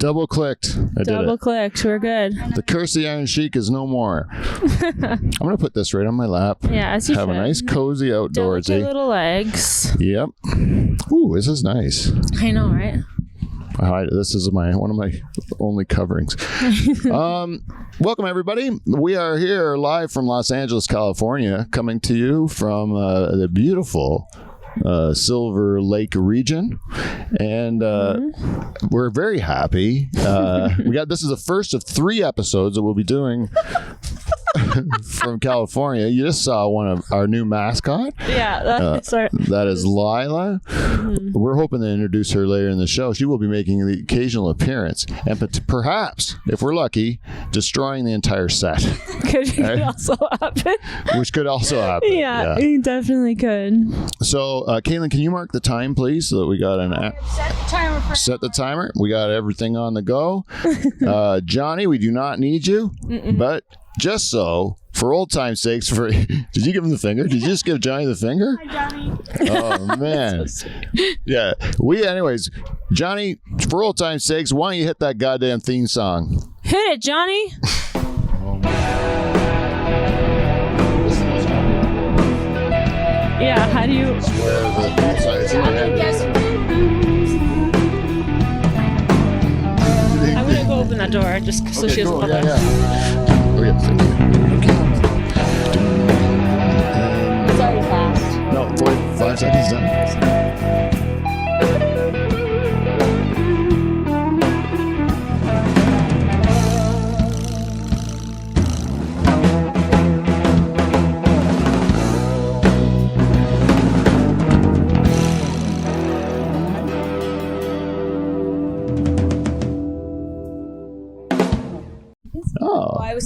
Double clicked. Double clicked. We're good. The curse of the Iron Sheik is no more. I'm going to put this right on my lap. Yeah, as you Have should. a nice, cozy outdoorsy. Delicate little legs. Yep. Ooh, this is nice. I know, right? This is one of my only coverings. Welcome, everybody. We are here live from Los Angeles, California, coming to you from the beautiful Silver Lake region, and we're very happy. This is the first of 3 episodes that we'll be doing from California. You just saw one of our new mascot. Yeah, that is Lila. Mm-hmm. We're hoping to introduce her later in the show. She will be making the occasional appearance, and perhaps, if we're lucky, destroying the entire set. Could also happen. Which could also happen. Yeah, it definitely could. So, Caitlin, can you mark the time, please, so that we got set the timer. We got everything on the go. Johnny, we do not need you, but just so, for old time's sakes, did you give him the finger? Did you just give Johnny the finger? Hi, Johnny. Oh, man. Yeah. Anyways, Johnny, for old time's sakes, why don't you hit that goddamn theme song? Hit it, Johnny. Yeah, how do you... I'm going to go open that door just so she doesn't pop out. Oh, yeah. It's already fast. No, 45 seconds done.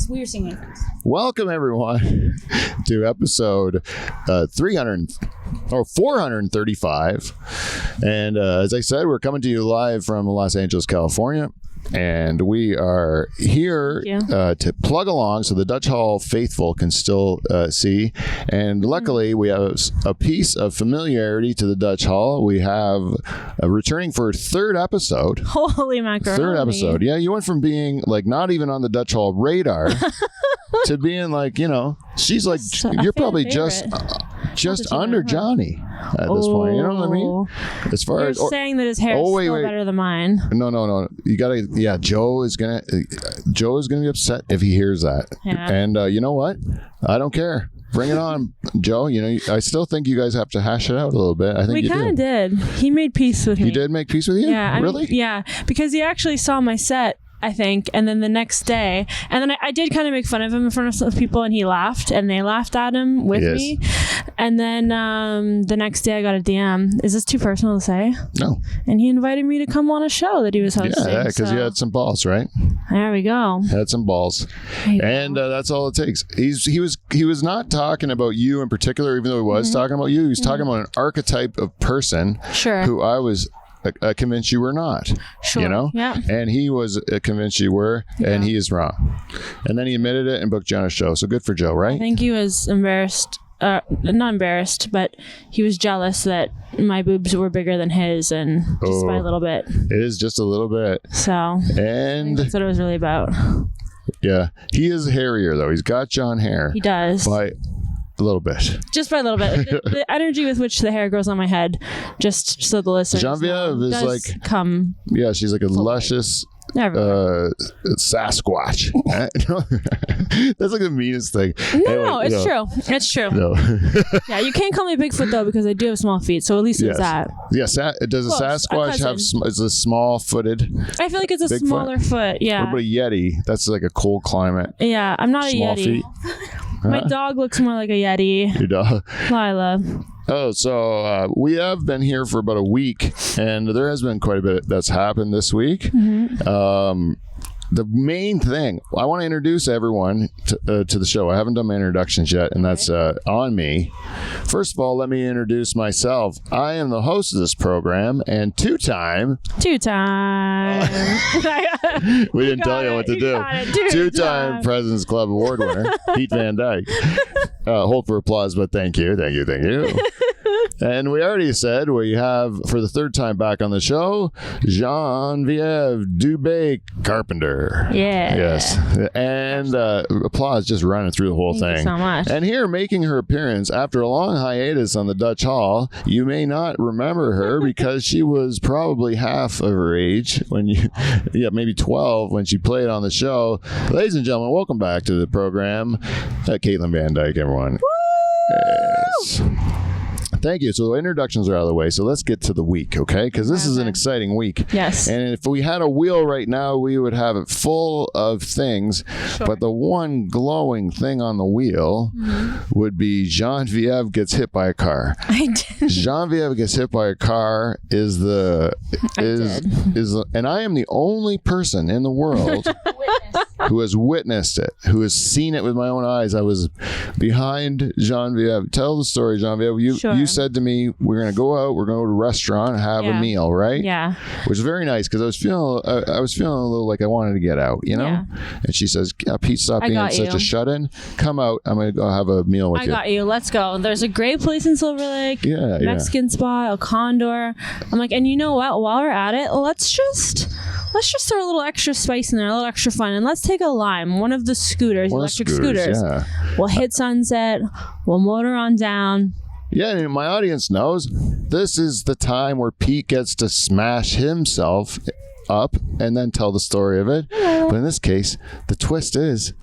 We were singing things. Welcome, everyone, to episode 435. And as I said, we're coming to you live from Los Angeles, California. And we are here to plug along so the Dutch Hall faithful can still see. And luckily, we have a piece of familiarity to the Dutch Hall. We have returning for a 3rd episode. Holy macaroni. 3rd episode. Yeah, you went from being like not even on the Dutch Hall radar to being like, she's like, you're probably just under Johnny at this point. You know what I mean? As far as saying that his hair is still better than mine. No. You gotta. Yeah, Joe is gonna be upset if he hears that. Yeah. And you know what? I don't care. Bring it on, Joe. I still think you guys have to hash it out a little bit. I think we kind of did. He made peace with me. He did make peace with you? Yeah. Really? Yeah, because he actually saw my set, I think, and then the next day, and then I did kind of make fun of him in front of people, and he laughed, and they laughed at him with me. And then the next day I got a DM. Is this too personal to say? No. And he invited me to come on a show that he was hosting. Yeah, because you had some balls, right? There we go. Had some balls. And that's all it takes. He was not talking about you in particular, even though he was talking about you. He was talking about an archetype of person who I was convinced you were not. Sure. Yeah. And he was convinced you were, and he is wrong. And then he admitted it and booked you on a show. So good for Joe, right? I think he was embarrassed. Not embarrassed, but he was jealous that my boobs were bigger than his, and just by a little bit. It is just a little bit. So, and that's what it was really about. Yeah. He is hairier, though. He's got John hair. He does. By a little bit. Just by a little bit. The energy with which the hair grows on my head, just so the listeners Genevieve is like... come. Yeah, she's like a luscious... Sasquatch. That's like the meanest thing. No, it's true. It's true. No. Yeah, you can't call me Bigfoot though, because I do have small feet. So at least it's that. Yes. Does a Sasquatch have? Is a small-footed? I feel like it's a Bigfoot? Smaller foot. Yeah. What about a Yeti? That's like a cold climate. Yeah, I'm not small a Yeti. Feet. My dog looks more like a Yeti. Your dog. Lila. Oh, so we have been here for about a week, and there has been quite a bit that's happened this week. The main thing, I want to introduce everyone to the show. I haven't done my introductions yet, and that's on me. First of all, let me introduce myself. I am the host of this program, and two-time... We didn't tell you what to do. Two-time President's Club Award winner, Pete Van Dyke. Hold for applause, but thank you. And we already said we have, for the third time back on the show, Genevieve Dubé Carpenter. Yeah. Yes. And applause just running through the whole Thank thing. you so much. And here, making her appearance after a long hiatus on the Dutch Hall, you may not remember her because she was probably half of her age when maybe 12 when she played on the show. Ladies and gentlemen, welcome back to the program. Caitlin Van Dyke, everyone. Yes. Thank you. So the introductions are out of the way. So let's get to the week, okay? Because this is an exciting week. Yes. And if we had a wheel right now, we would have it full of things. Sure. But the one glowing thing on the wheel would be Genevieve gets hit by a car. I did. Genevieve gets hit by a car and I am the only person in the world who has witnessed it, who has seen it with my own eyes. I was behind Genevieve. Tell the story, Genevieve. You said to me, we're going to go out, we're going to go to a restaurant and have a meal, right? Yeah. Which is very nice because I was feeling a little like I wanted to get out, you know? Yeah. And she says, Pete, stop being such a shut-in. Come out. I'm going to go have a meal with you. I got you. Let's go. There's a great place in Silver Lake. Yeah. Mexican spot, El Condor. I'm like, and you know what? While we're at it, let's just throw a little extra spice in there, a little extra fun, and let's take a lime, one of the scooters, electric scooters. Yeah. We'll hit Sunset. We'll motor on down. Yeah, and my audience knows this is the time where Pete gets to smash himself up and then tell the story of it. But in this case, the twist is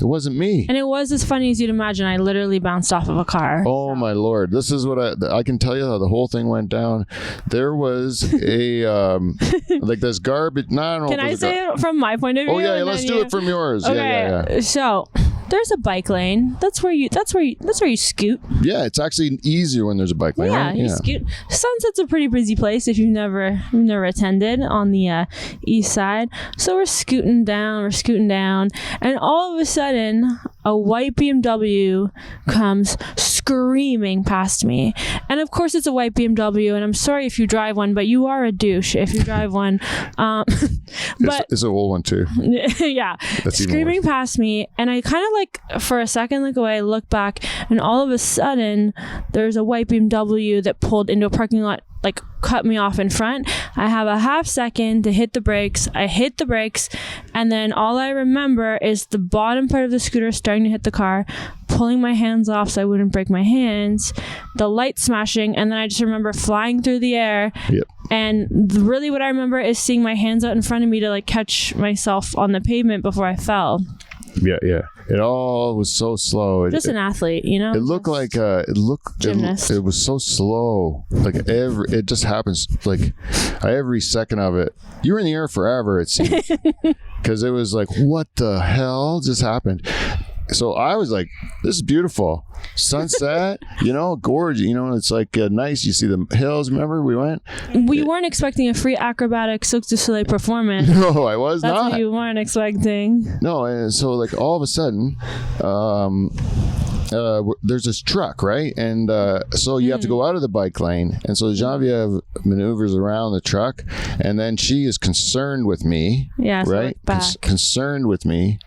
it wasn't me. And it was as funny as you'd imagine. I literally bounced off of a car. Oh, my Lord. This is what I can tell you how the whole thing went down. There was a, like this garbage. No, I don't know. Can I say it from my point of view? Oh, yeah, let's do it from yours. Okay. Yeah. So there's a bike lane. That's where you scoot. Yeah, it's actually easier when there's a bike lane. Yeah, right? you scoot. Sunset's a pretty busy place if you've never attended on the east side. So we're scooting down, and all of a sudden a white BMW comes screaming past me. And of course it's a white BMW, and I'm sorry if you drive one, but you are a douche if you drive one. But it's an old one too. Yeah. That's screaming past me, and I kind of for a second look away, look back, and all of a sudden there's a white BMW that pulled into a parking lot, cut me off in front. I have a half second to hit the brakes. I hit the brakes, and then all I remember is the bottom part of the scooter starting to hit the car, pulling my hands off so I wouldn't break my hands, the light smashing, and then I just remember flying through the air. Yep. And really what I remember is seeing my hands out in front of me to catch myself on the pavement before I fell. Yeah. It all was so slow. Just an athlete, you know? It looked like gymnast. It was so slow. It just happens every second of it. You were in the air forever, it seemed. Because it was like, what the hell just happened? So I was like, this is beautiful. Sunset, gorgeous. It's nice. You see the hills. Remember we went? We weren't expecting a free acrobatic Cirque du Soleil performance. No, I was That's not. what you weren't expecting. No, and so all of a sudden, there's this truck, right? And so you have to go out of the bike lane. And so Genevieve maneuvers around the truck, and then she is concerned with me. Yeah, right? Concerned with me.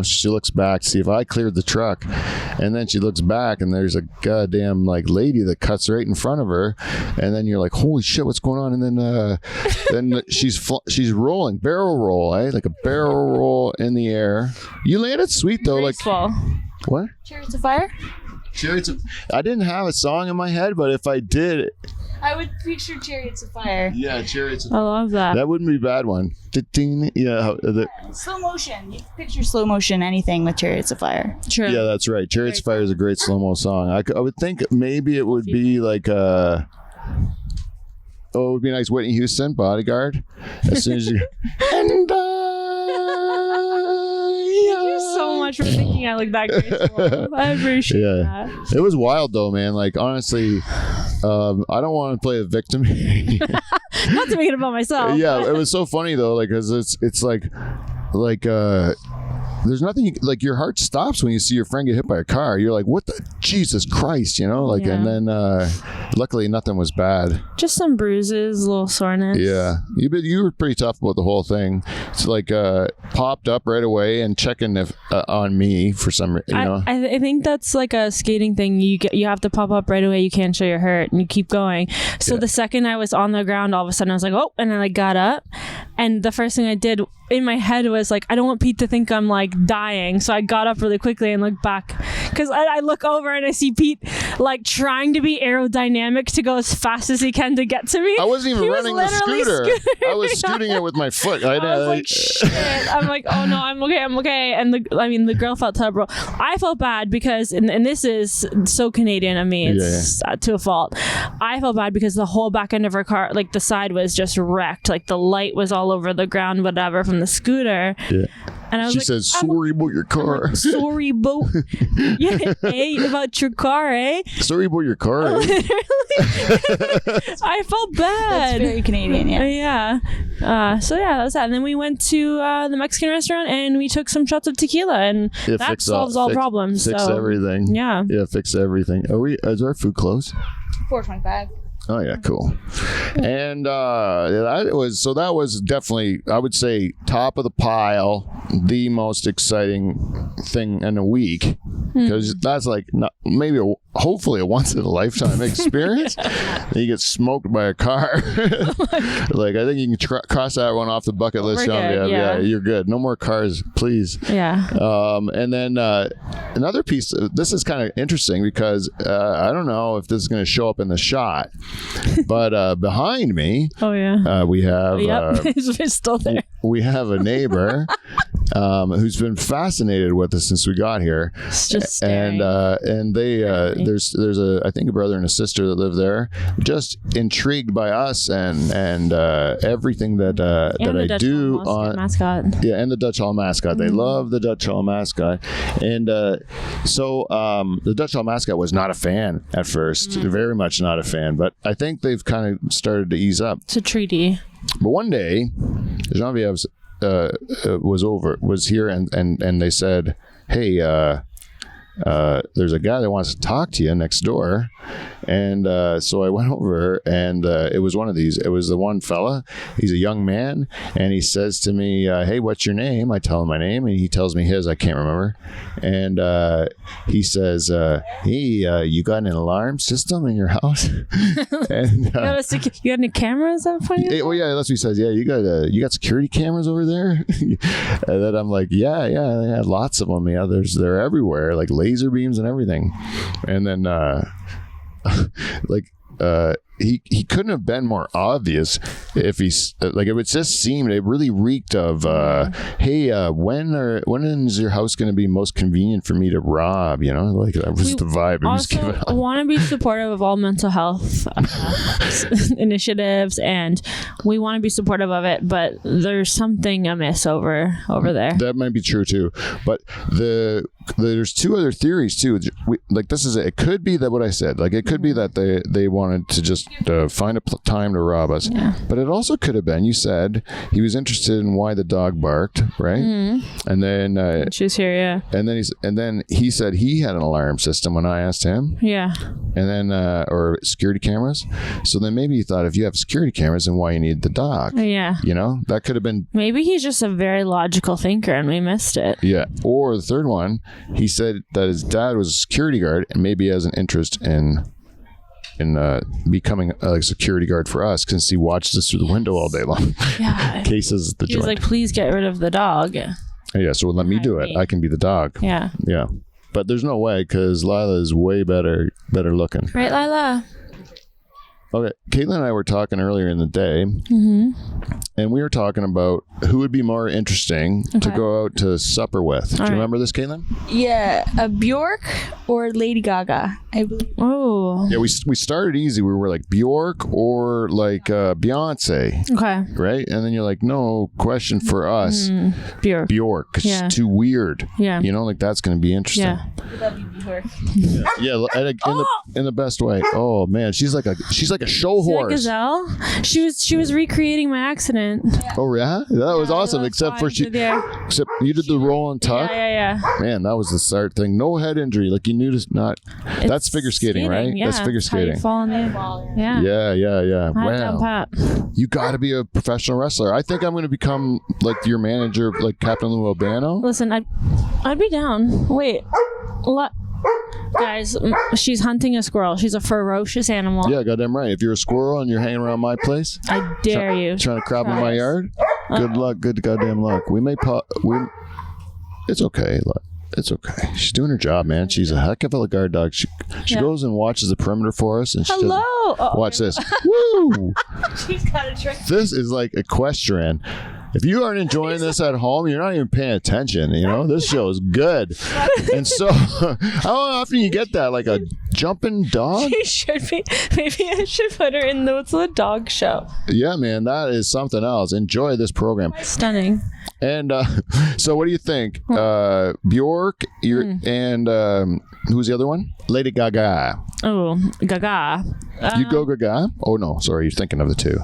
She looks back to see if I cleared the truck, and then she looks back, and there's a goddamn lady that cuts right in front of her, and then you're like, holy shit, what's going on? And then she's rolling, barrel roll, like a barrel roll in the air. You landed sweet though, graceful. What? Chariots of Fire? I didn't have a song in my head, but if I did, I would picture Chariots of Fire. Yeah, Chariots of Fire. I love that. That wouldn't be a bad one. Yeah. Slow motion. You can picture slow motion anything with Chariots of Fire. True. Yeah, that's right. Chariots of Fire is a great slow-mo song. I would think maybe it would be like it would be nice Whitney Houston, Bodyguard. As soon as you... And Thank you so much for thinking I look that graceful. I appreciate that. It was wild though, man. Honestly, I don't want to play a victim. Not to make it about myself. Yeah, it was so funny though, because it's there's nothing like your heart stops when you see your friend get hit by a car. You're like, what the Jesus Christ, you know? Like, and then luckily nothing was bad. Just some bruises, a little soreness. Yeah, you were pretty tough about the whole thing. It's like popped up right away and checking if on me for some, you know. I think that's like a skating thing. You have to pop up right away. You can't show you're hurt, and you keep going. So the second I was on the ground, all of a sudden I was like, oh, and then I got up, and the first thing I did in my head was like, I don't want Pete to think I'm like dying, so I got up really quickly and looked back, because I look over and I see Pete like trying to be aerodynamic to go as fast as he can to get to me. I wasn't even running the scooter. I was scooting it with my foot. I was like, shit. I'm like, oh no, I'm okay. And the girl felt terrible. I felt bad because, and this is so Canadian of me, it's to a fault. I felt bad because the whole back end of her car, like the side was just wrecked. Like the light was all over the ground, whatever, from the scooter. Yeah. And I was she says, sorry about your car. Like, sorry about about your car, eh? Sorry about your car. Eh? I felt bad. That's very Canadian, yeah. So that was that. And then we went to the Mexican restaurant and we took some shots of tequila, and that solves all problems. Fix everything. Yeah. Yeah, fix everything. Is our food closed? 4:25. Oh yeah, cool. And that was definitely, I would say, top of the pile, the most exciting thing in a week, because that's like hopefully a once in a lifetime experience. You get smoked by a car. Like, I think you can cross that one off the bucket list. Yeah, you're good. No more cars, please. Yeah. And then another piece. This is kind of interesting because I don't know if this is going to show up in the shot. But behind me, we have it's still there. We have a neighbor who's been fascinated with us since we got here. It's just staring. And they there's I think a brother and a sister that live there, just intrigued by us and everything that I do on mascot. Yeah, and the Dutch Hall mascot. They love the Dutch Hall mascot, and so the Dutch Hall mascot was not a fan at first, very much not a fan, but I think they've kind of started to ease up. It's a treaty. But one day, Genevieve was here, and they said, hey, there's a guy that wants to talk to you next door. And so I went over, and it was one of these. It was the one fella. He's a young man, and he says to me, hey, what's your name? I tell him my name, and he tells me his. I can't remember. And he says, hey, you got an alarm system in your house? And, you got any cameras up on you? Well, yeah, that's what he says. Yeah, you got security cameras over there? And then I'm like, yeah, lots of them. Yeah, they're everywhere, like laser beams and everything. And then he couldn't have been more obvious if he's like, it would just seem, it really reeked of hey, when is your house going to be most convenient for me to rob, you know? Like, that was the vibe. I want to be supportive of all mental health initiatives, and we want to be supportive of it, but there's something amiss over there. That might be true too, but there's two other theories too. It could be that what I said, like, it could be that they wanted to just find a time to rob us, but it also could have been, you said he was interested in why the dog barked, right? And then she's here, yeah. And then he said he had an alarm system when I asked him, and then or security cameras. So then maybe he thought, if you have security cameras, then why you need the dog? Yeah, you know, that could have been. Maybe he's just a very logical thinker and we missed it. Yeah. Or the third one, he said that his dad was a security guard and maybe has an interest in becoming a security guard for us, since he watches us through the window all day long. Yeah. Cases the joint. He was like, please get rid of the dog. Yeah, so let me do it. I can be the dog. Yeah. Yeah. But there's no way, because Lila is way better looking. Right, Lila? Okay, Caitlin and I were talking earlier in the day, and we were talking about who would be more interesting to go out to supper with. Do you remember this, Caitlin? Yeah, a Bjork or Lady Gaga, I believe. Oh. Yeah, we started easy. We were like Bjork or like Beyonce. Okay. Right? And then you're like, no question for us. Bjork. Bjork. It's too weird. Yeah. You know, like, that's going to be interesting. Yeah. I love you, Bjork. Yeah, in the best way. Oh man, she's like a a show See that horse. gazelle? She was recreating my accident. Oh yeah, that was awesome. was Except for flying through the air. except you did the roll and tuck. Yeah. Man, that was the start thing. No head injury. Like you knew to not. That's figure skating, right? Yeah, That's figure how skating. you fall in the air. Yeah. Yeah. I had down Wow. pat. You got to be a professional wrestler. I think I'm going to become like your manager, like Captain Lou Albano. Listen, I'd be down. Wait. Guys, she's hunting a squirrel. She's a ferocious animal. Yeah, goddamn right. If you're a squirrel and you're hanging around my place, I dare you. trying to crap in my yard, good luck, good goddamn luck. We may It's okay. Look, it's okay. She's doing her job, man. She's a heck of a guard dog. She goes and watches the perimeter for us, and she Hello. watch this. Woo! She's got a trick. This is like equestrian. If you aren't enjoying this at home, you're not even paying attention. You know, this show is good. And so, how often you get that? Like a jumping dog? She should be. Maybe I should put her in the What's the Dog Show. Yeah, man, that is something else. Enjoy this program. Stunning. And so, what do you think? Bjork, and who's the other one? Lady Gaga. Oh, Gaga. You go Gaga? Oh, no. Sorry, you're thinking of the two.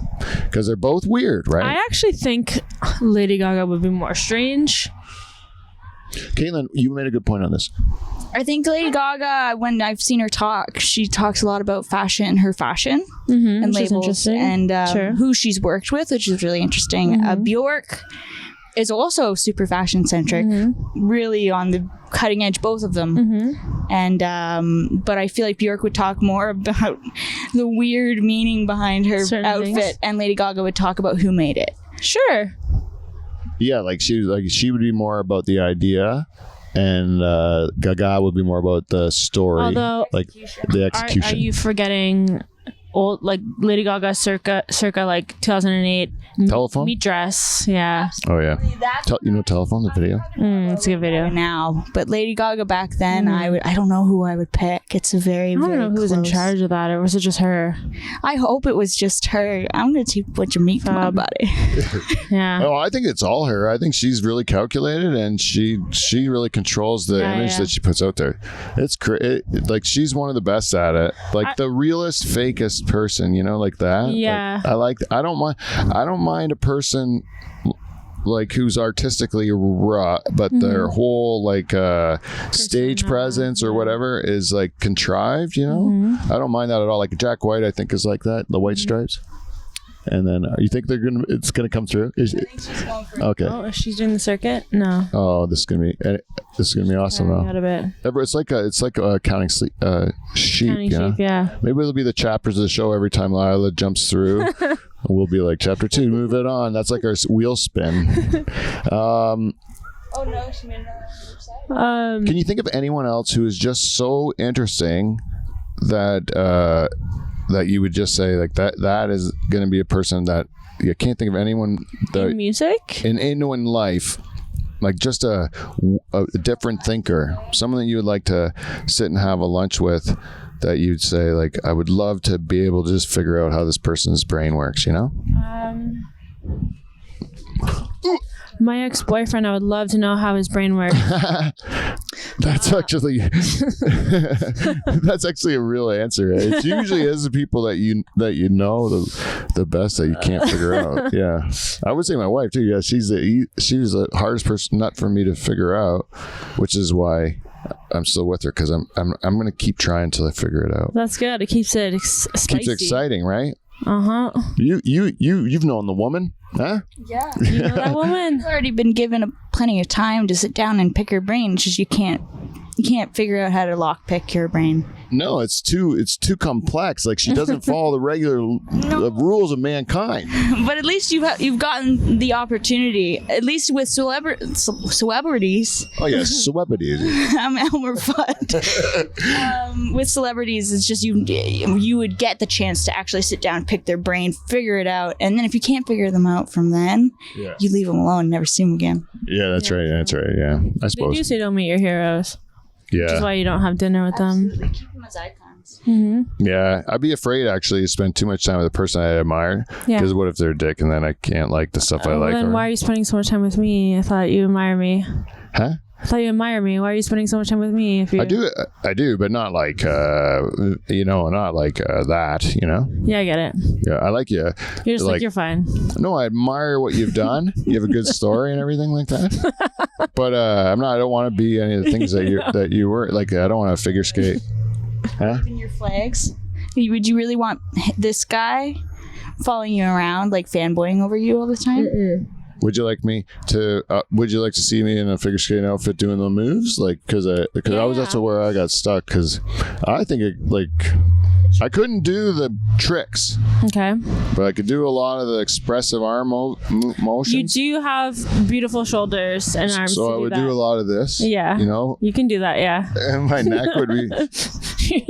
Because they're both weird, right? I actually think Lady Gaga would be more strange. Caitlin, you made a good point on this. I think Lady Gaga, when I've seen her talk, she talks a lot about fashion, her fashion and which is labels, interesting. and Sure. who she's worked with, which is really interesting. Bjork is also super fashion centric, really on the cutting edge, both of them. And but I feel like Bjork would talk more about the weird meaning behind her Certain outfit, things. and Lady Gaga would talk about who made it. Sure. Yeah, she would be more about the idea, and Gaga would be more about the story. Although, like the Are execution. you forgetting old, like Lady Gaga circa like 2008 Telephone? meat dress? Yeah. Oh yeah. You know Telephone, the video? It's a good video. Now, but Lady Gaga back then, I don't know who I would pick. It's a very, I don't very know who was in close. charge of that, or was it just her? I hope it was just her. I'm gonna take a bunch of meat from my body. Yeah. Oh, I think it's all her. I think she's really calculated, and she really controls the image that she puts out there. It's like she's one of the best at it. Like the realest, fakest person, like that. Yeah. Like, I don't mind a person like who's artistically raw, but their whole stage presence or whatever is like contrived. I don't mind that at all. Like Jack White, I think is like that. The White Stripes. And then you think it's gonna come through? I think she's going for Okay. Oh, is she doing the circuit? No. Oh, this is gonna be awesome though. Out a bit. It's like a counting sheep. Counting sheep, yeah. Maybe it'll be the chapters of the show every time Lila jumps through. We'll be like chapter 2, move it on. That's like our wheel spin. Oh no, she made another Can you think of anyone else who is just so interesting that that you would just say like that is going to be a person that you can't think of anyone that In music? in anyone life, like just a different thinker, someone that you would like to sit and have a lunch with, that you'd say like, I would love to be able to just figure out how this person's brain works, My ex-boyfriend, I would love to know how his brain works. That's actually that's actually a real answer. It usually is the people that you know the best that you can't figure out. Yeah, I would say my wife too. Yeah, she's the hardest person nut for me to figure out, which is why I'm still with her, because I'm gonna keep trying until I figure it out. That's good. It keeps it spicy. Keeps it exciting, right? Uh-huh. You've known the woman, huh? Yeah. You know that woman? I've already been given plenty of time to sit down and pick her brain. It's just you can't figure out how to lockpick your brain. No, it's too complex. Like she doesn't follow the regular rules of mankind. But at least you've gotten the opportunity. At least with celebrities. Oh yeah, celebrities. I'm Elmer Fudd. With celebrities, it's just you would get the chance to actually sit down, pick their brain, figure it out, and then if you can't figure them out from then, you leave them alone, and never see them again. Yeah, that's right. That's right. Yeah, I They suppose. do say don't meet your heroes. Which is why you don't have dinner with them. Keep them as icons. Yeah, I'd be afraid actually to spend too much time with a person I admire. Yeah. Because what if they're a dick and then I can't like the stuff I like? Then why are you spending so much time with me? I thought you admire me. Huh? I thought you admire me. Why are you spending so much time with me? If you I do, but not like not like that. Yeah, I get it. Yeah, I like you. You're just like you're fine. No, I admire what you've done. You have a good story and everything like that. But I don't want to be any of the things that you were like. I don't want to figure skate. Huh? Even your flags. Would you really want this guy following you around, like fanboying over you all the time? Mm-mm. Would you like me to? Would you like to see me in a figure skating outfit doing the moves? Like, because I was also where I got stuck. Because I think I couldn't do the tricks. Okay. But I could do a lot of the expressive arm motions. You do have beautiful shoulders and arms. So I would do a lot of this. Yeah. You can do that. Yeah. And my neck would be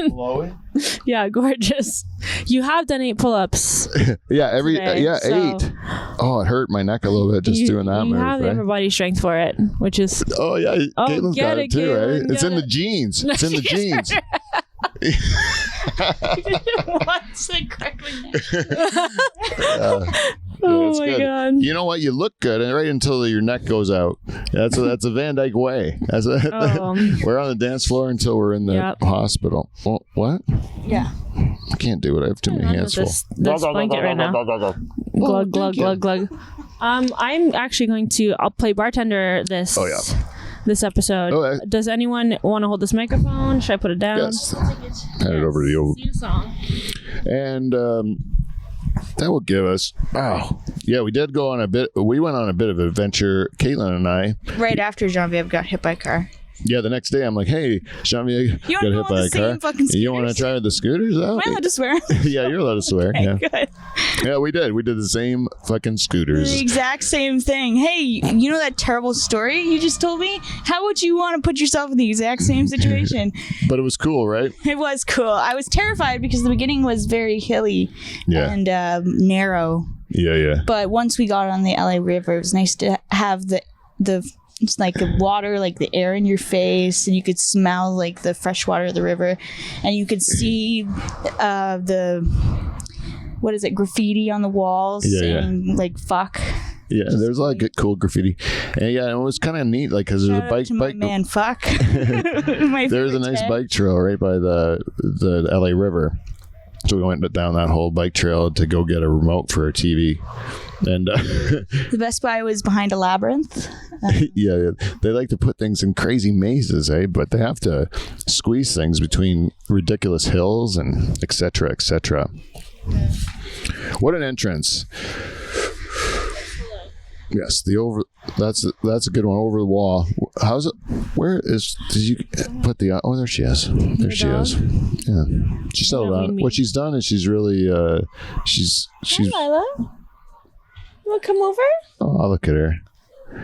flowing. Yeah, gorgeous. You have done 8 pull-ups. Yeah, today, 8. Oh, it hurt my neck a little bit just doing that move. You have the right? upper body strength for it, which is. Oh yeah, Caitlin's got it too, Caitlin, right? It's in the genes. It's in the genes. What's the crackling neck? Oh my god! You know what? You look good, and right until your neck goes out. That's a Van Dyke way. We're on the dance floor until we're in the hospital. Well, what? Yeah. I can't do it. I have too many hands full. This blanket right now. Glug glug glug glug. I'm actually going to. I'll play bartender this. Oh yeah. This episode. Okay. Does anyone want to hold this microphone? Should I put it down? Yes. Hand it over to you. Song. And that will give us. Oh, yeah. We did go on a bit. We went on a bit of an adventure. Caitlin and I. Right after Genevieve got hit by a car. Yeah, the next day I'm like, hey, Genevieve got hit by a car. You want to try the scooters out? Am I allowed to swear? Yeah, you're allowed to swear. Okay, yeah. good. Yeah, we did. We did the same fucking scooters. The exact same thing. Hey, you know that terrible story you just told me? How would you want to put yourself in the exact same situation? But it was cool, right? It was cool. I was terrified because the beginning was very hilly and narrow. Yeah. But once we got on the LA River, it was nice to have the it's like the water, like the air in your face, and you could smell like the fresh water of the river, and you could see what is it, graffiti on the walls saying like fuck. Yeah, there's a lot of good, cool graffiti, and it was kind of neat, like because there's a bike. Man, fuck. There's a nice bike trail right by the LA River. So we went down that whole bike trail to go get a remote for our TV. And the Best Buy was behind a labyrinth. Yeah, they like to put things in crazy mazes, but they have to squeeze things between ridiculous hills and et cetera, et cetera. What an entrance. Yes, that's a good one, over the wall. How's it? Did you put the? Oh, there she is. There she is. Yeah, she settled down. What she's done is she's really she's. Hi, Lila. You want to come over? Oh, look at her.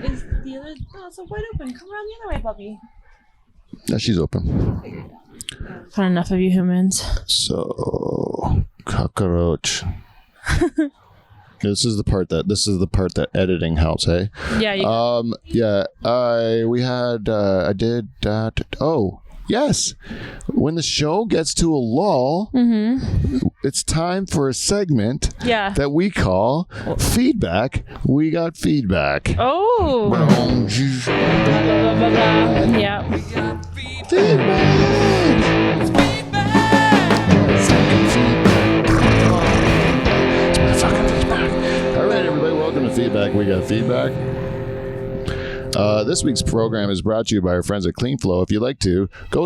Is the other? Oh, it's wide open. Come around the other way, puppy. Yeah, she's open. Had enough of you humans. So cockroach. This is the part that editing helps, hey? Yeah. I did that. Oh, yes. When the show gets to a lull, it's time for a segment that we call Feedback. We got feedback. Oh. Yeah. Feedback. We got feedback. This week's program is brought to you by our friends at CleanFlow. If you'd like to, go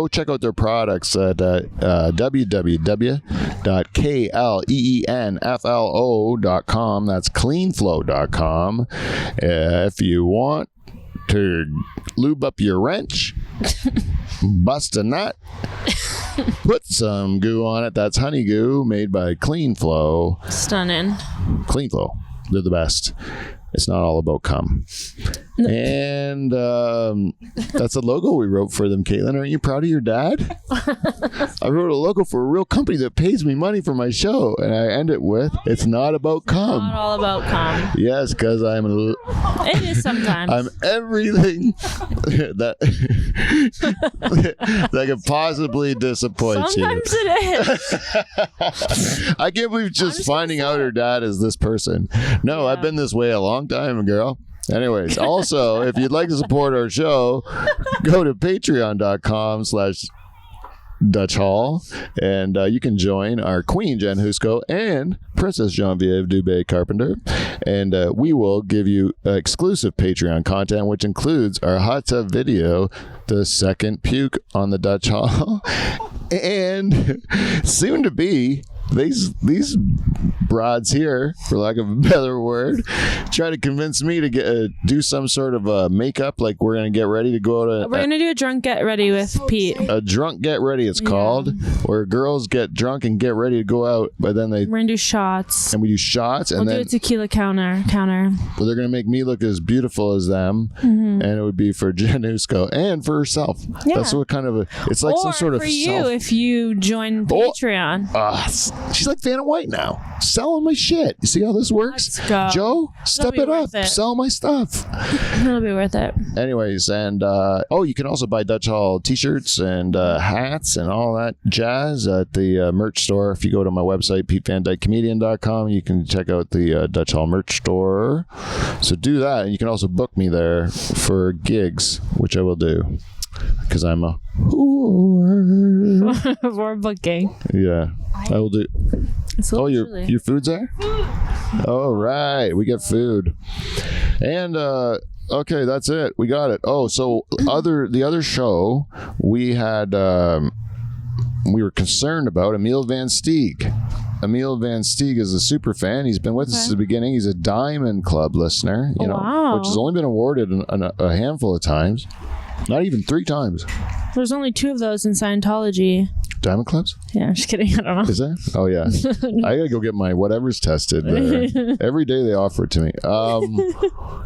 check out their products at www.cleanflo.com. That's cleanflow.com. If you want to lube up your wrench, bust a nut, put some goo on it. That's honey goo made by CleanFlow. Stunning. CleanFlow. They're the best. It's not all about cum. And that's a logo we wrote for them, Caitlin. Aren't you proud of your dad? I wrote a logo for a real company that pays me money for my show. And I end it with, it's not about cum. Not all about cum. Yes, because it is sometimes. I'm everything that could possibly disappoint sometimes you. It is. I can't believe just finding out her dad is this person. No, I've been this way a long time, girl. Anyways, also, if you'd like to support our show, go to patreon.com/Dutch Hall, and you can join our Queen Jen Husko and Princess Genevieve Dubé Carpenter, and we will give you exclusive Patreon content, which includes our hot tub video, the second puke on the Dutch Hall, and soon to be these broads here, for lack of a better word, try to convince me to do some sort of makeup, like we're gonna get ready to go to. We're gonna do a drunk get ready with Pete. A drunk get ready, it's called, where girls get drunk and get ready to go out, but then we're gonna do shots, and we do shots, and we'll then do a tequila counter. Well, they're gonna make me look as beautiful as them, and it would be for Jen Husko and for herself. Yeah. That's what kind of it's like, some sort of for you if you join Patreon. She's like Vanna White now, selling my shit. You see how this works? Let's go. Joe, step it up. Sell my stuff. It'll be worth it. Anyways, and you can also buy Dutch Hall t-shirts and hats and all that jazz at the merch store. If you go to my website, PeteVanDykeComedian.com, you can check out the Dutch Hall merch store. So do that, and you can also book me there for gigs, which I will do. Because I'm a whore. For booking. Yeah, I will do. Your food's there? All right, we get food, and okay, that's it. We got it. Oh, so the other show we had, we were concerned about Emil Van Steeg. Emil Van Steeg is a super fan. He's been with us at the beginning. He's a Diamond Club listener, which has only been awarded a handful of times. Not even 3 times. There's only 2 of those in Scientology. Diamond clubs? Yeah, I'm just kidding. I don't know. Is there? Oh, yeah. I gotta go get my whatever's tested there. Every day they offer it to me.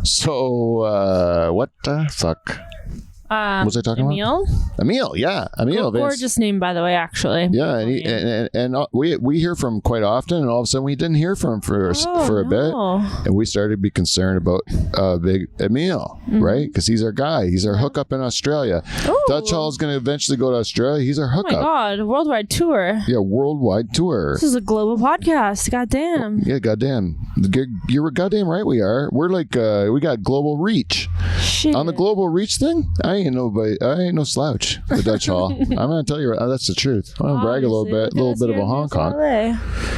So, what the fuck? What was I talking about? Emil, yeah. Emil. Gorgeous name, by the way, actually. Yeah, and we hear from him quite often, and all of a sudden we didn't hear from him for a bit, and we started to be concerned about big Emil, right? Because he's our guy. He's our hookup in Australia. Ooh. Dutch Hall is going to eventually go to Australia. He's our hookup. Oh my God, worldwide tour. Yeah, worldwide tour. This is a global podcast. Goddamn. Yeah, goddamn. You're goddamn right we are. We're like, we got global reach. Shit. On the global reach thing, I ain't no slouch at the Dutch Hall. I'm gonna tell you, that's the truth. I'm gonna brag a little bit of a honk honk.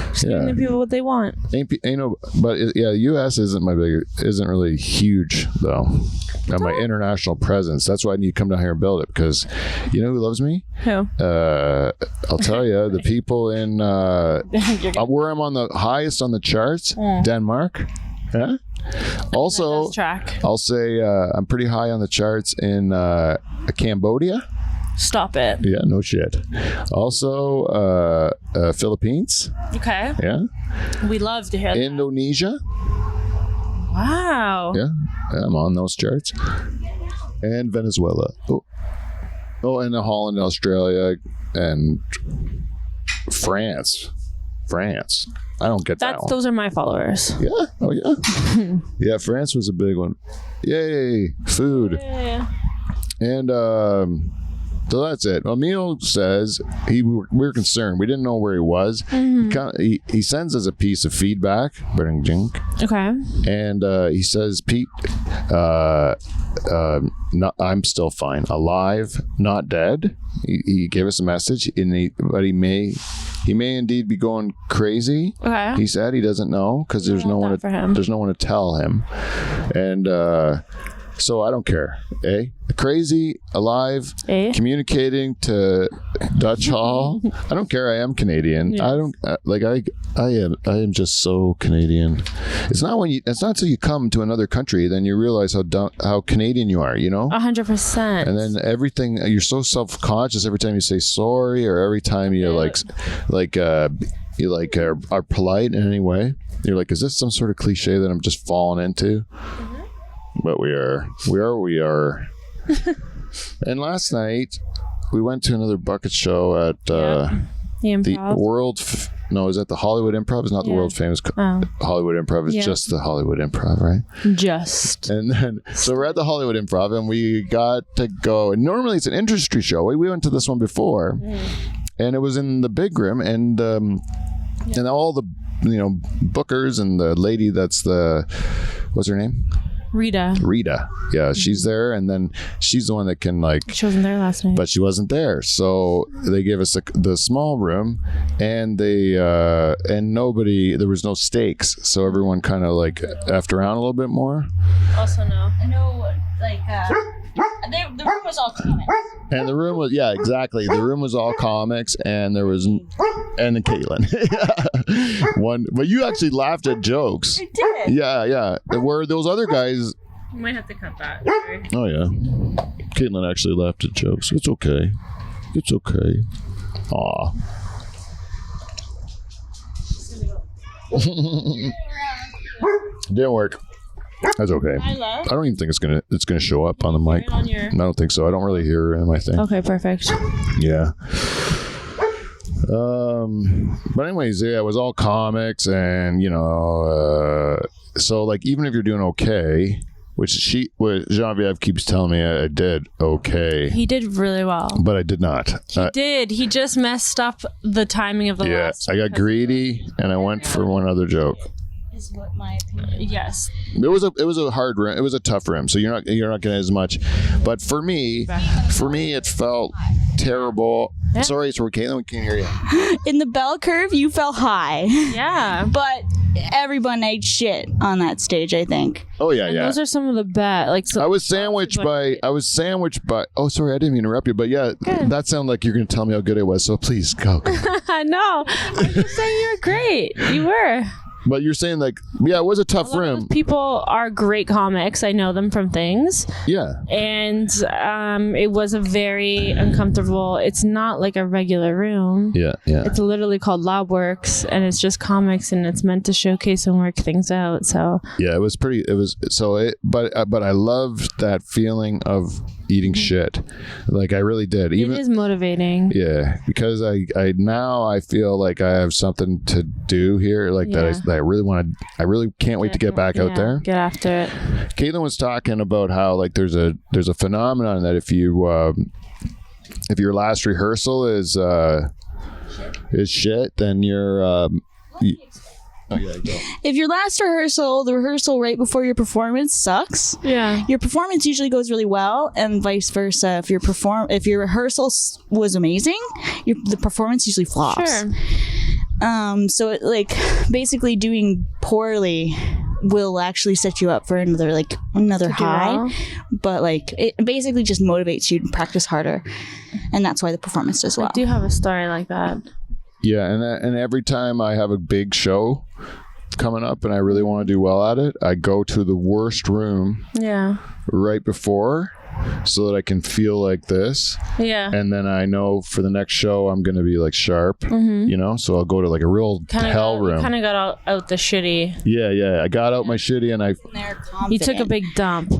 Just giving the people what they want. Ain't no, but U.S. isn't really huge though. And my international presence. That's why I need to come down here and build it, because you know who loves me? Who? I'll tell you, the people in where I'm on the highest on the charts, Denmark. Yeah. Also, I'll say I'm pretty high on the charts in Cambodia. Stop it. Yeah, no shit. Also, Philippines. Okay. Yeah. We love to hear that. Indonesia. Wow. Yeah, I'm on those charts. And Venezuela. Oh, and Holland, Australia, and France. I don't get that one. Those are my followers. Yeah. Oh, yeah. Yeah, France was a big one. Yay. Food. Yeah. And so that's it. Emil says we were concerned. We didn't know where he was. Mm-hmm. He sends us a piece of feedback. Okay. And he says, Pete, I'm still fine. Alive, not dead. He gave us a message, but he may indeed be going crazy. Okay. He said he doesn't know because there's no one to tell him, and so I don't care. Crazy, alive, communicating to Dutch Hall. I don't care. I am Canadian. Yes. I don't I am just so Canadian. It's not until you come to another country then you realize how Canadian you are. 100%. And then everything, you're so self-conscious every time you say sorry, or every time you are polite in any way. You're like, is this some sort of cliche that I'm just falling into? Mm-hmm. But we are. And last night we went to another bucket show at the World. Is that the Hollywood Improv? It's not the world famous Hollywood Improv. It's just the Hollywood Improv, right? Just. And then so we're at the Hollywood Improv, and we got to go. And normally it's an industry show. We went to this one before, and it was in the big room, and all the bookers and the lady that's what's her name? Rita. Yeah, she's there, and then she's the one that can like. She wasn't there last night. But she wasn't there, so they gave us the small room, and they and nobody. There was no stakes, so everyone kind of like effed around a little bit more. Also no. No, like the room was all comics. And the room was exactly. The room was all comics, and there was and then Caitlin. One, but you actually laughed at jokes. I did. Yeah. Where those other guys. You might have to cut that. Sorry. Oh yeah, Caitlin actually laughed at jokes. It's okay. Aw. Didn't work. That's okay. I don't even think it's gonna show up on the mic. I don't think so. I don't really hear it in my thing. Okay, perfect. Yeah. But anyways, yeah, it was all comics, and so like even if you're doing okay, which Genevieve keeps telling me I did okay. He did really well. But I did not. He did. He just messed up the timing of the last. I got greedy, and I went for one other joke. Is what my opinion. Yes. It was a hard rim. It was a tough rim. So you're not getting as much. But for me, it felt terrible. Yeah. Sorry, Caitlin, we can't hear you. In the bell curve, you fell high. Yeah. But everyone ate shit on that stage, I think. Oh yeah. Those are some of the best. Like I was sandwiched by. Oh, sorry, I didn't mean to interrupt you. But yeah, that sounded like you're going to tell me how good it was. So please go. No, I'm just saying you were great. You were. But you're saying like, yeah, it was a tough rim. People are great comics. I know them from things. Yeah. And it was a very uncomfortable. It's not like a regular room. Yeah. It's literally called Lobworks, and it's just comics, and it's meant to showcase and work things out. So yeah, but I loved that feeling of eating shit. Like I really did. It is motivating. Yeah, because I now I feel like I have something to do here. Like that I really want to. I really can't wait to get back out there. Get after it. Caitlin was talking about how like there's a phenomenon that if your last rehearsal is shit, then you're if your last rehearsal, the rehearsal right before your performance sucks, your performance usually goes really well, and vice versa. If your rehearsal was amazing, the performance usually flops. Sure. So it, like basically doing poorly will actually set you up for another high, well. But like it basically just motivates you to practice harder, and that's why the performance does well. I do have a story like that. Yeah, and every time I have a big show coming up and I really want to do well at it, I go to the worst room right before so that I can feel like this. Yeah. And then I know for the next show I'm going to be like sharp, so I'll go to like a real hell room. You kind of got out the shitty. Yeah. I got out my shitty and you took a big dump.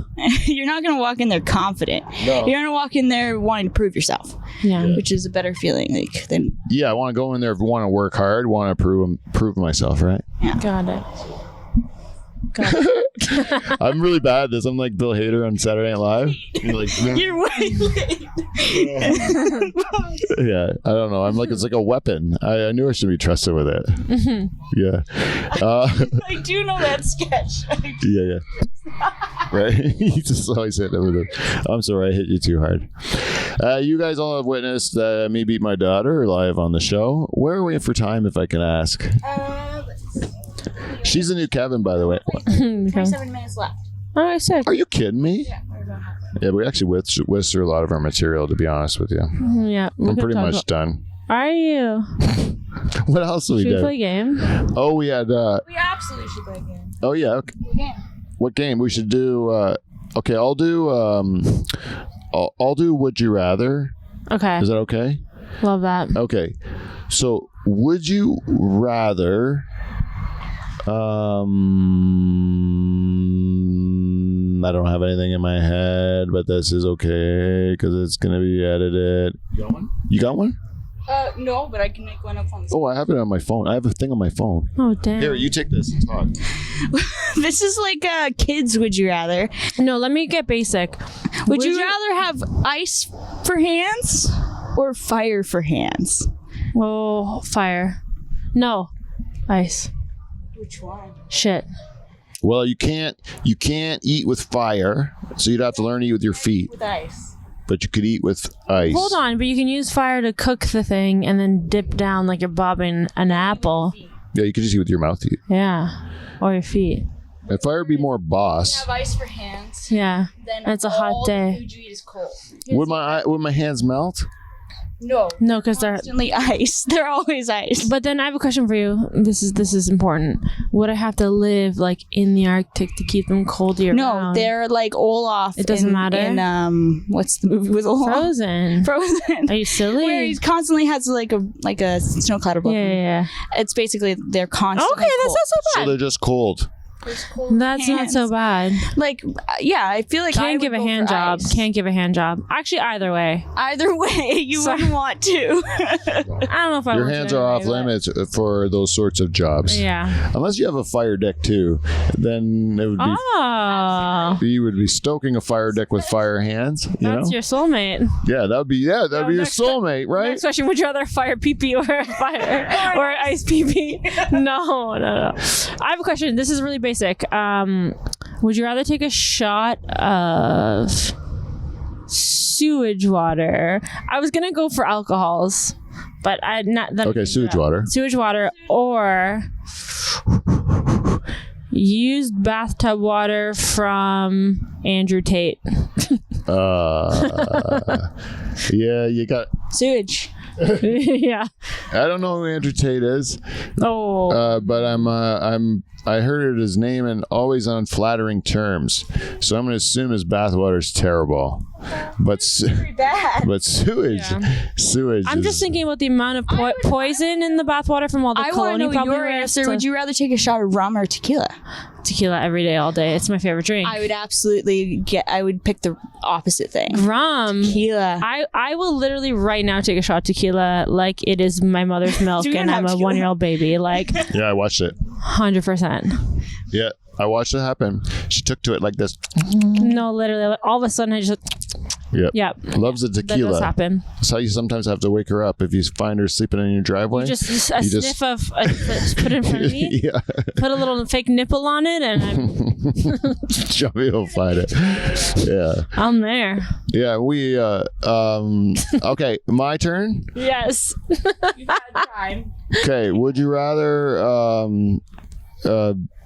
You're not going to walk in there confident. No. You're going to walk in there wanting to prove yourself. Yeah. Which is a better feeling than. Yeah, I want to go in there, want to work hard, want to prove myself, right? Yeah. Got it. I'm really bad at this. I'm like Bill Hader on Saturday Night Live. You're way late. Yeah, I don't know. I'm like, it's like a weapon. I knew I should be trusted with it. Mm-hmm. Yeah. I do know that sketch. Yeah. Right? You just always hit it with it. I'm sorry, I hit you too hard. You guys all have witnessed me beat my daughter live on the show. Where are we for time, if I can ask? She's the new Kevin, by the way. 27 minutes left. Oh, I said. Are you kidding me? Yeah, we're about halfway. Yeah, we actually whizzed through a lot of our material, to be honest with you. Yeah. I'm pretty much done. Are you? What else do we do? Should we play a game? Oh, we had... we absolutely should play a game. Oh, yeah. Okay. What game? We should do... okay, I'll do... I'll do Would You Rather. Okay. Is that okay? Love that. Okay. So, would you rather... I don't have anything in my head, but this is okay because it's gonna be edited. You got one? You got one? No, but I can make one up on the screen. Oh, I have it on my phone. I have a thing on my phone. Oh, damn. Here, you take this and talk. This is like kids. Would you rather? No, let me get basic. Would you rather have ice for hands or fire for hands? Oh, fire. No, ice. Which one? Shit. Well, you can't eat with fire, so you'd have to learn to eat with your feet. With ice. But you could eat with ice. Hold on, but you can use fire to cook the thing and then dip down like you're bobbing an apple. Yeah, you could just eat with your mouth. Yeah, or your feet. If fire would be more boss. Have ice for hands. Yeah, Then it's a hot day. The food you eat is cold. Would my hands melt? No. No, because they're. Constantly ice. They're always ice. But then I have a question for you. This is important. Would I have to live like in the Arctic to keep them cold year No, round? they're like Olaf. It doesn't matter? In what's the movie with Olaf? Frozen. Frozen. Are you silly? Where he constantly has like a snow cloud above him. Yeah. It's basically they're constantly Okay, that's cold. not so So bad. they're just cold. That's not so bad. Like, yeah, I feel like I Can't would give a go hand for job. ice. Can't give a hand job. Actually, either way. Either way, you So- wouldn't want to. I don't know if I Your want hands to are off anyway, limits for those sorts of jobs. but- Yeah. Unless you have a fire deck too, then it would be Oh, you would be stoking a fire deck with fire hands. You that's know? your soulmate. That'd be your next- soulmate, right? Next question: would you rather fire pee or fire or ice pee? No. I have a question. This is really basic. Would you rather take a shot of sewage water? I was gonna go for alcohols, but I not that. Okay, sewage water. Sewage water or used bathtub water from Andrew Tate. Yeah, you got. Sewage. Yeah. I don't know who Andrew Tate is, Oh. but I heard his name in always unflattering terms, so I'm going to assume his bathwater is terrible. But Pretty bad. but sewage. I'm is, just thinking about the amount of poison in the bathwater from all the I want cologne to you know probably your rinsed. answer. Would you rather take a shot of rum or tequila? Tequila every day, all day. It's my favorite drink. I would absolutely I would pick the opposite thing. Rum. Tequila. I will literally right now take a shot of tequila like it is my mother's milk Do you and I'm have a tequila? 1-year-old baby. Like Yeah, I watched it. 100%. Yeah, I watched it happen. She took to it like this. No, literally. Like, all of a sudden I just. Yep. Yep. Loves the That tequila. does happen. That's how you sometimes have to wake her up if you find her sleeping in your driveway. Just a You sniff just- of just put it in front of me. Yeah. Put a little fake nipple on it, and Johnny will find it. Yeah. I'm there. Yeah, we okay, my turn. Yes. Okay, would you rather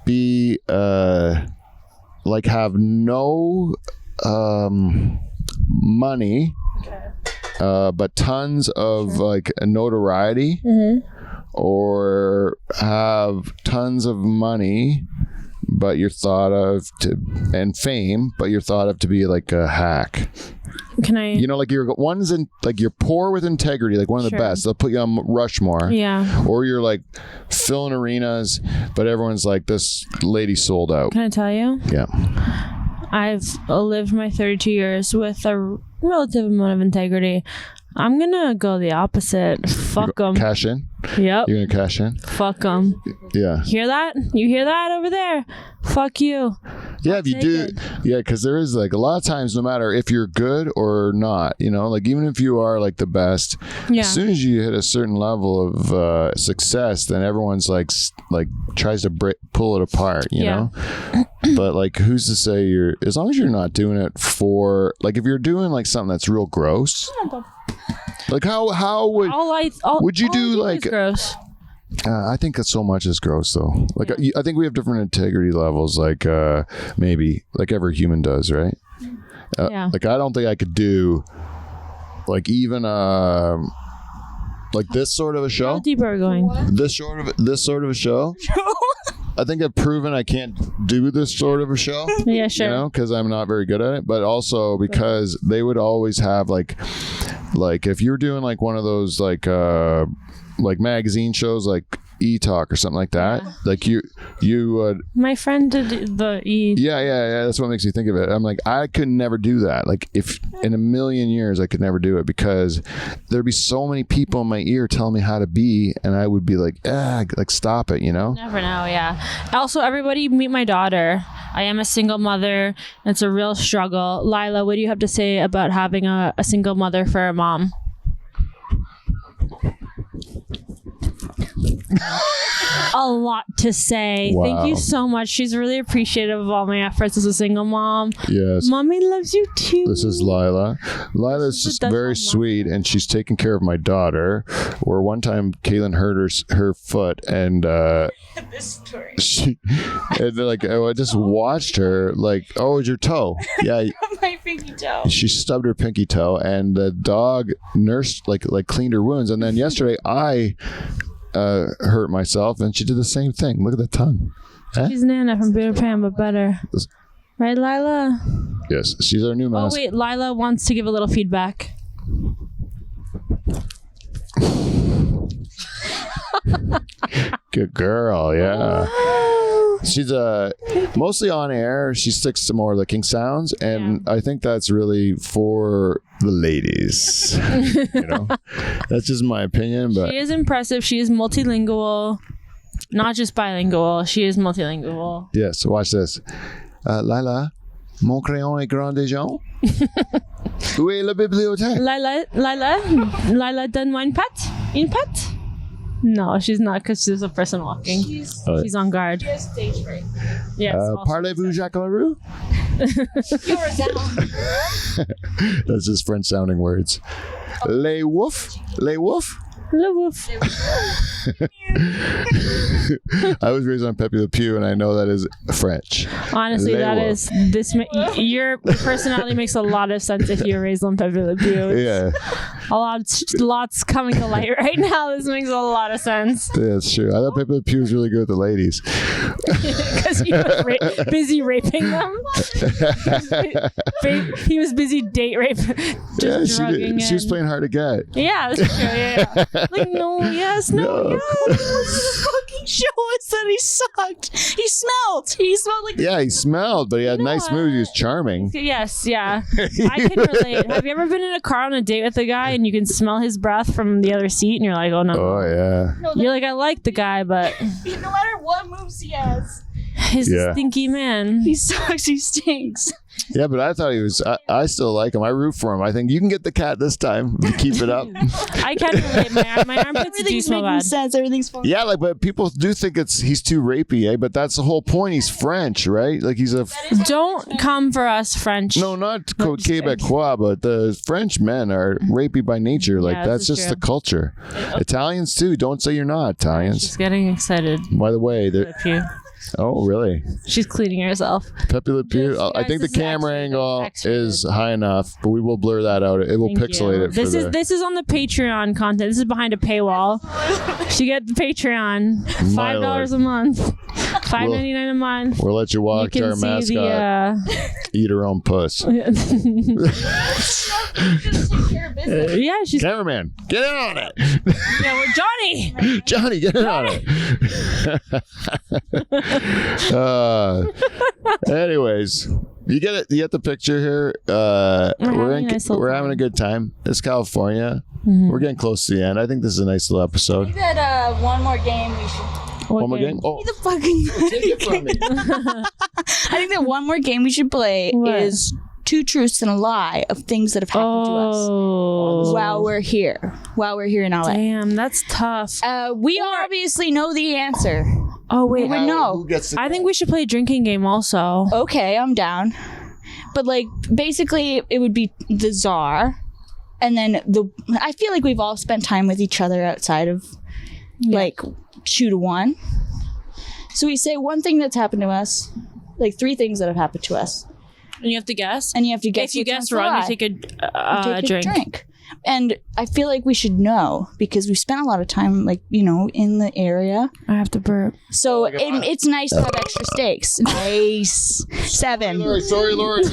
be like have no money but tons of like notoriety, or have tons of money but you're thought of and fame but you're thought of to be like a hack? Can I? You know, like one's in like you're poor with integrity, like one of the Sure. best. They'll put you on Rushmore. Yeah. Or you're like filling arenas, but everyone's like, this lady sold out. Can I tell you? Yeah. I've lived my 32 years with a relative amount of integrity. I'm gonna go the opposite. Fuck them. Cash in. Yep. You're gonna cash in. Fuck them. Yeah. Hear that? You hear that over there? Fuck you. Yeah, if you take do, it. yeah, because there is like a lot of times, no matter if you're good or not, you know, like even if you are like the best, Yeah. as soon as you hit a certain level of success, then everyone's like tries to pull it apart, you Yeah. know. But like, who's to say as long as you're not doing it for like, if you're doing like something that's real gross, like how would would you all I do is like? gross? I think that so much is gross, though. Like, I think we have different integrity levels, like maybe like every human does, right? Yeah. Like, I don't think I could do like even like this sort of a How show. deep are we going? This sort of a show. I think I've proven I can't do this sort of a show. Yeah, sure. You know, because I'm not very good at it, but also because they would always have like if you're doing like one of those like magazine shows like E-Talk or something like that, like you would. My friend did the E. Yeah. That's what makes me think of it. I'm like, I could never do that. Like, if in a million years I could never do it, because there'd be so many people in my ear telling me how to be, and I would be like, like stop it, you know? Never know, yeah. Also, everybody meet my daughter. I am a single mother. It's a real struggle. Lila, what do you have to say about having a single mother for a mom? a lot to say. Wow. Thank you so much. She's really appreciative of all my efforts as a single mom. Yes. Mommy loves you too. This is Lila. Lila's just very sweet, and she's taking care of my daughter. Where one time Kaylin hurt her foot, and This story. and like I just watched her like, oh, it's your toe. Yeah. My pinky toe. She stubbed her pinky toe, and the dog nursed like cleaned her wounds. And then yesterday I hurt myself, and she did the same thing. Look at the tongue. Huh? She's Nana from Peter Pan, but better. Right, Lila? Yes, she's our new mask. Oh, wait. Lila wants to give a little feedback. Good girl, yeah. She's mostly on air. She sticks to more licking sounds, and I think that's really for the ladies. You know, that's just my opinion. But She is impressive. She is multilingual, not just bilingual. She is multilingual. yes, watch this. Lila, mon crayon est grand déjà. Où est la bibliothèque? Lila, donne-moi une patte. Une patte? No, she's not, because she's a person walking. She's on guard. Yes, stage fright. Yes. Parlez-vous Jacques Leroux? You're down. That's just French sounding words. Les wouf? Les wouf? Le woof. I was raised on Pepe Le Pew, and I know that is French. Honestly, Les that wouf. is this. Your personality makes a lot of sense if you're raised on Pepe Le Pew. Yeah, Lots coming to light right now. This makes a lot of sense that's true. I thought Pepe Le Pew was really good with the ladies. because he was busy raping them. He was busy date raping. Just drugging she was in. playing hard to get. Yeah, that's true. Yeah. Like no, yes, no, yes. Fucking show us that he sucked. He smelled like. Yeah, he smelled, but he had nice moves. He was charming. Yes, yeah. I can relate. Have you ever been in a car on a date with a guy and you can smell his breath from the other seat and you're like, oh no. Oh yeah. You're like, I like the guy, but No matter what moves he has, he's a stinky man. he sucks. He stinks. Yeah, but I thought he was. I still like him. I root for him. I think you can get the cat this time. Keep it up. I can relate. My armpits do Everything's smell making bad. sense. Everything's fine. Yeah, like, but people do think he's too rapey, eh? But that's the whole point. He's French, right? Like he's a. Don't come for us, French. No, not Quebecois, but the French men are rapey by nature. Like Yeah, that's this just is the culture. Italians too. Don't say you're not Italians. She's getting excited. By the way, Le Pew. oh really? She's cleaning herself. Pepe Le Pew. Yes, I guys, think the this is camera extra angle good, extra is good. high enough, but we will blur that out. It will Thank pixelate you. it. This is on the Patreon content. This is behind a paywall. You get the Patreon. $5 a month. $5.99 a month. We'll let you You watch our can see mascot the. eat her own puss. Yeah, she's. Cameraman, get in on it. Yeah, we're Johnny. Johnny, get in on it. Anyways, you get it. You get the picture here. We're having a good time. It's California. Mm-hmm. We're getting close to the end. I think this is a nice little episode. That one more game we should. One more game. Oh, The fucking. take it from me. I think that one more game we should play What? is two truths and a lie of things that have happened to us while we're here in LA. Damn, that's tough. We obviously know the answer. Oh wait, would know. Who gets the I think we should play a drinking game also. Okay, I'm down. But like, basically, it would be the czar, and then I feel like we've all spent time with each other outside of like 2 to 1. So we say one thing that's happened to us, like 3 things that have happened to us, And you have to guess. and you have to guess. If you which guess one's the wrong, you lie. take a Take drink. And I feel like we should know because we spent a lot of time, like, in the area. I have to burp. So it's nice to have extra stakes. Nice. 7. Sorry, Lori.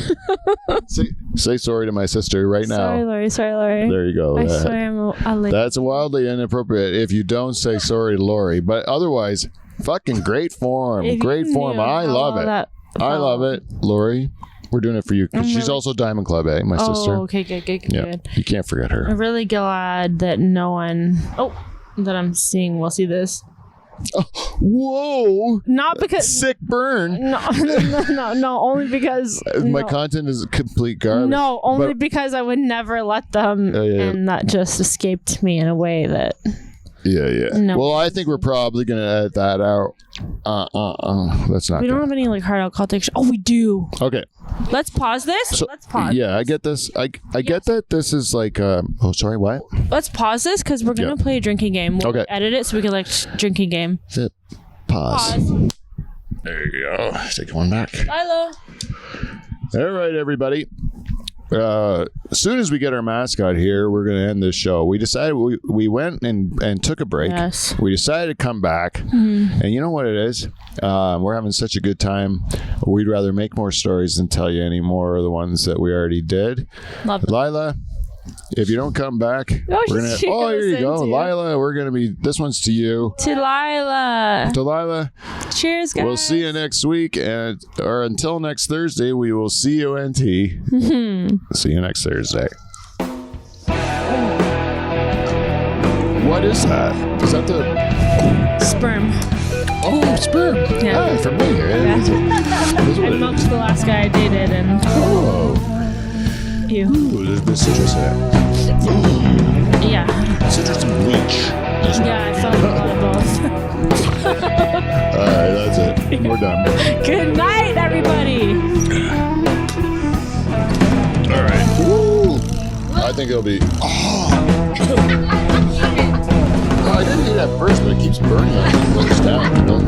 say sorry to my sister right now. Sorry, Lori. There you go. I swear I'm a lady. That's wildly inappropriate if you don't say sorry to Lori. But otherwise, fucking great form. If Great you form. knew I how love it. that I love it. Lori, we're doing it for you. 'Cause she's also Diamond Club A, my sister. Oh, okay, good. Yeah, you can't forget her. I'm really glad that no one that I'm seeing will see this. Whoa! Not because Sick burn. no, only because My no. content is complete garbage. No, only But- because I would never let them, Yeah. and that just escaped me in a way that Yeah. No. Well, I think we're probably gonna edit that out. That's not. We don't good. have any like hard alcoholic. Oh, we do. Okay. Let's pause this. So, Let's pause. Yeah, I get this. I get that this is like. Oh, sorry. What? Let's pause this because we're gonna play a drinking game. We'll Okay. edit it so we can like drinking game. Pause. There you go. Take one back. Lila. All right, everybody. As soon as we get our mascot here, we're going to end this show. We decided we went and took a break. Yes. We decided to come back. And you know what it is? We're having such a good time. We'd rather make more stories than tell you any more of the ones that we already did. Love it. Lila, if you don't come back, we're gonna. Oh, here you go, Lila. We're gonna be. This one's to you. To Lila. Delilah. Cheers, guys. We'll see you next week, or until next Thursday, we will see you NT. See you next Thursday. What is that? Is that the Sperm. oh sperm? Yeah. Ah, for me. Yeah. I milked the last guy I dated and Oh, ew. ooh, there's a bit of citrus in it. Yeah. Citrus and bleach. Yeah, I felt a lot of both. All right, that's it. We're done. Good night, everybody. All right. Woo. I think it'll be. Oh. No, I didn't eat that first, but it keeps burning on me. It's down, you know?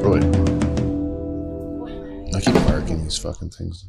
Really? I keep marking these fucking things.